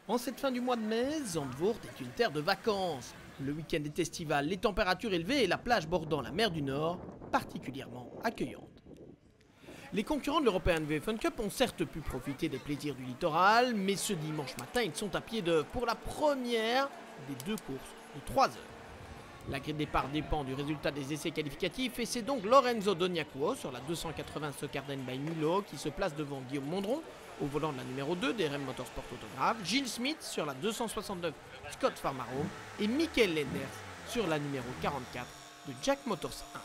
En cette fin du mois de mai, Zandvoort est une terre de vacances. Le week-end est estival, les températures élevées et la plage bordant la mer du Nord particulièrement accueillante. Les concurrents de l'European VF Fun Cup ont certes pu profiter des plaisirs du littoral, mais ce dimanche matin, ils sont à pied d'œuvre pour la première des deux courses de 3 heures. La grille de départ dépend du résultat des essais qualificatifs et c'est donc Lorenzo Doniacuo sur la 280 Söderden by Milo qui se place devant Guillaume Mondron au volant de la numéro 2 des RM Motorsport Autograph, Gilles Smith sur la 269 Scott Farmaro et Michael Lenders sur la numéro 44 de Jack Motors 1.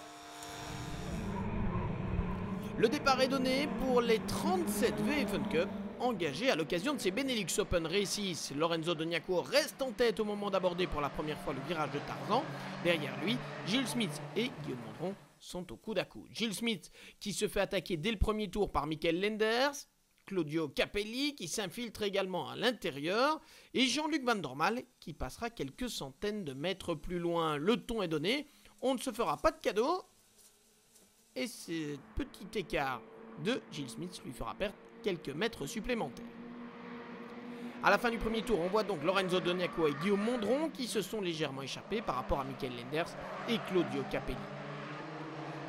Le départ est donné pour les 37 VF Fun Cup engagés à l'occasion de ces Benelux Open Races. Lorenzo Doniacuo reste en tête au moment d'aborder pour la première fois le virage de Tarzan. Derrière lui, Gilles Smith et Guillaume Mondron sont au coude à coude. Gilles Smith qui se fait attaquer dès le premier tour par Michael Lenders, Claudio Capelli qui s'infiltre également à l'intérieur et Jean-Luc Van Dormael qui passera quelques centaines de mètres plus loin. Le ton est donné, on ne se fera pas de cadeau et ce petit écart de Gilles Smith lui fera perdre quelques mètres supplémentaires. A la fin du premier tour, on voit donc Lorenzo Doniacuo et Guillaume Mondron qui se sont légèrement échappés par rapport à Michael Lenders et Claudio Capelli.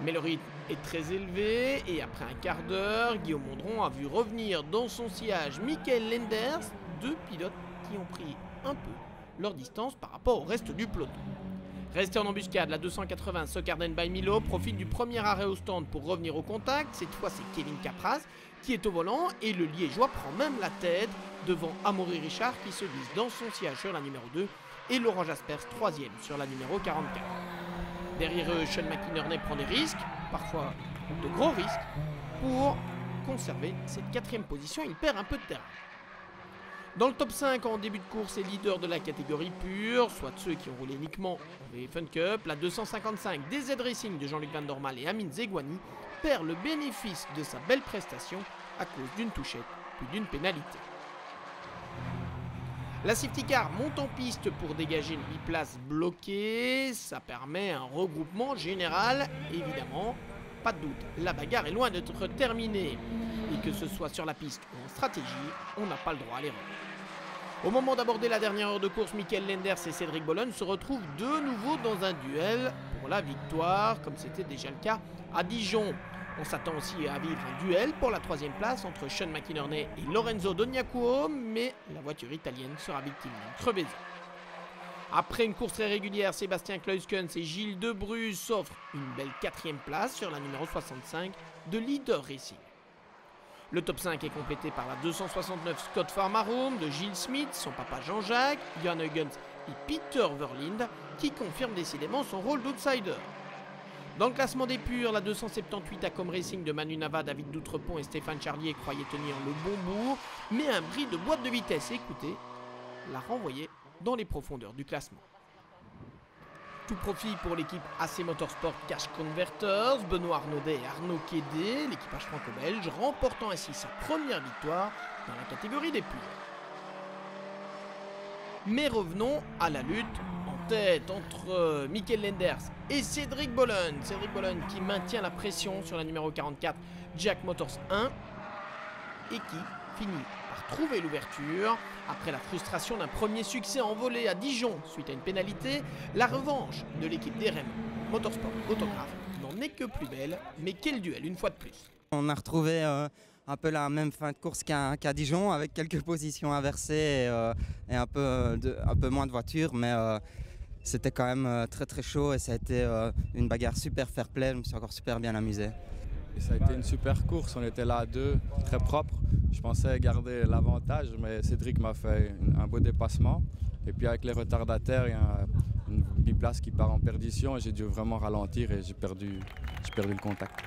Mais le rythme est très élevé et après un quart d'heure, Guillaume Mondron a vu revenir dans son sillage Michael Lenders, deux pilotes qui ont pris un peu leur distance par rapport au reste du peloton. Resté en embuscade, la 280 Söderden by Milo profite du premier arrêt au stand pour revenir au contact. Cette fois, c'est Kevin Capraz qui est au volant et le Liégeois prend même la tête devant Amaury Richard qui se glisse dans son siège sur la numéro 2 et Laurent Jaspers 3e sur la numéro 44. Derrière eux, Sean McInerney prend des risques, parfois de gros risques, pour conserver cette 4e position. Il perd un peu de terrain. Dans le top 5 en début de course et leader de la catégorie pure, soit ceux qui ont roulé uniquement en VF Fun Cup, la 255 DZ Racing de Jean-Luc Van Dormael et Amine Zegouani perd le bénéfice de sa belle prestation à cause d'une touchette puis d'une pénalité. La safety car monte en piste pour dégager une biplace bloquée, ça permet un regroupement général, évidemment, pas de doute, la bagarre est loin d'être terminée. Et que ce soit sur la piste ou en stratégie, on n'a pas le droit à l'erreur. Au moment d'aborder la dernière heure de course, Michael Lenders et Cédric Bologne se retrouvent de nouveau dans un duel pour la victoire, comme c'était déjà le cas à Dijon. On s'attend aussi à vivre un duel pour la 3e place entre Sean McInerney et Lorenzo Doniacuo, mais la voiture italienne sera victime d'une crevaison. Après une course très régulière, Sébastien Kluiskens et Gilles Debrus s'offrent une belle 4e place sur la numéro 65 de Leader Racing. Le top 5 est complété par la 269 Scott Farmaro de Gilles Smith, son papa Jean-Jacques, Jan Huygens et Peter Verlind qui confirment décidément son rôle d'outsider. Dans le classement des purs, la 278 Acom Racing de Manu Nava, David Doutrepont et Stéphane Charlier croyaient tenir le bon bout, mais un bris de boîte de vitesse, écoutez, l'a renvoyé dans les profondeurs du classement. Tout profit pour l'équipe AC Motorsport Cash Converters, Benoît Arnaudet et Arnaud Quédé, l'équipage franco-belge, remportant ainsi sa première victoire dans la catégorie des purs. Mais revenons à la lutte en tête entre Michael Lenders et Cédric Bologne. Cédric Bologne qui maintient la pression sur la numéro 44, Jack Motors 1, et qui finit par trouver l'ouverture. Après la frustration d'un premier succès envolé à Dijon suite à une pénalité, la revanche de l'équipe d'RM Motorsport Autograph n'en est que plus belle, mais quel duel une fois de plus. On a retrouvé un peu la même fin de course qu'à Dijon avec quelques positions inversées et un peu moins de voitures, mais c'était quand même très très chaud et ça a été une bagarre super fair play, je me suis encore super bien amusé. Et ça a été une super course, on était là à deux, très propre. Je pensais garder l'avantage, mais Cédric m'a fait un beau dépassement. Et puis avec les retardataires, il y a une biplace qui part en perdition et j'ai dû vraiment ralentir et j'ai perdu le contact.